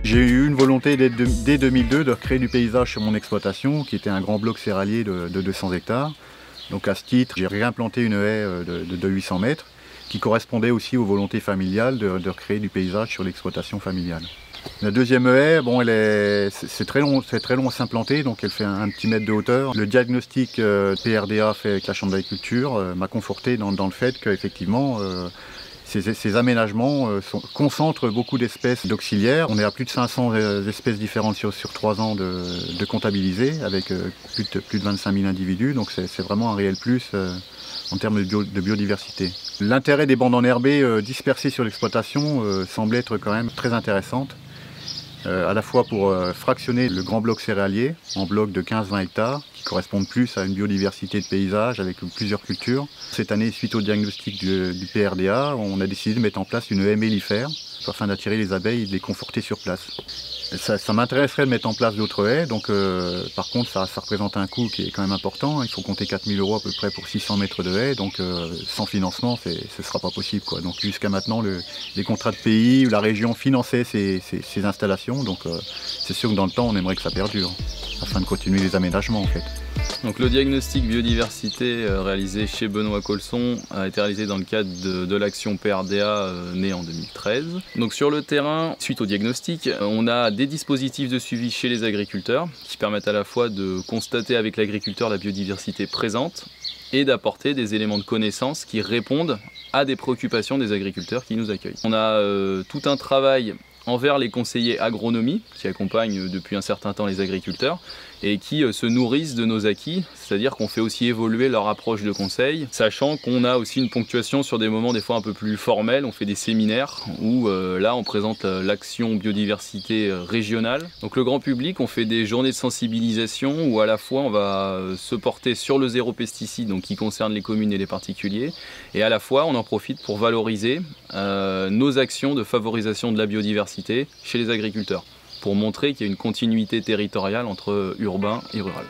J'ai eu une volonté dès 2002 de recréer du paysage sur mon exploitation, qui était un grand bloc céréalier de 200 hectares. Donc à ce titre, j'ai réimplanté une haie de 800 mètres, qui correspondait aussi aux volontés familiales de recréer du paysage sur l'exploitation familiale. La deuxième haie, bon, c'est très long à s'implanter, donc elle fait un petit mètre de hauteur. Le diagnostic PRDA fait avec la Chambre d'agriculture m'a conforté dans le fait qu'effectivement, ces aménagements concentrent beaucoup d'espèces d'auxiliaires. On est à plus de 500 espèces différentes sur 3 ans de comptabiliser, avec plus de 25 000 individus, donc c'est vraiment un réel plus en termes de biodiversité. L'intérêt des bandes enherbées dispersées sur l'exploitation semble être quand même très intéressante, à la fois pour fractionner le grand bloc céréalier en blocs de 15-20 hectares, qui correspondent plus à une biodiversité de paysage avec plusieurs cultures. Cette année, suite au diagnostic du PRDA, on a décidé de mettre en place une haie mellifère afin d'attirer les abeilles et de les conforter sur place. Ça m'intéresserait de mettre en place d'autres haies, donc par contre ça représente un coût qui est quand même important. Il faut compter 4 000 € à peu près pour 600 mètres de haies, donc sans financement ce ne sera pas possible, quoi. Donc jusqu'à maintenant les contrats de pays ou la région finançaient ces installations, donc c'est sûr que dans le temps on aimerait que ça perdure, afin de continuer les aménagements en fait. Donc le diagnostic biodiversité réalisé chez Benoît Colson a été réalisé dans le cadre de l'action PRDA née en 2013. Donc sur le terrain, suite au diagnostic, on a des dispositifs de suivi chez les agriculteurs qui permettent à la fois de constater avec l'agriculteur la biodiversité présente et d'apporter des éléments de connaissance qui répondent à des préoccupations des agriculteurs qui nous accueillent. On a tout un travail envers les conseillers agronomie qui accompagnent depuis un certain temps les agriculteurs et qui se nourrissent de nos acquis, c'est-à-dire qu'on fait aussi évoluer leur approche de conseil, sachant qu'on a aussi une ponctuation sur des moments des fois un peu plus formels. On fait des séminaires où là on présente l'action biodiversité régionale. Donc le grand public, on fait des journées de sensibilisation où à la fois on va se porter sur le zéro pesticide, donc qui concerne les communes et les particuliers, et à la fois on en profite pour valoriser nos actions de favorisation de la biodiversité chez les agriculteurs, pour montrer qu'il y a une continuité territoriale entre urbain et rural.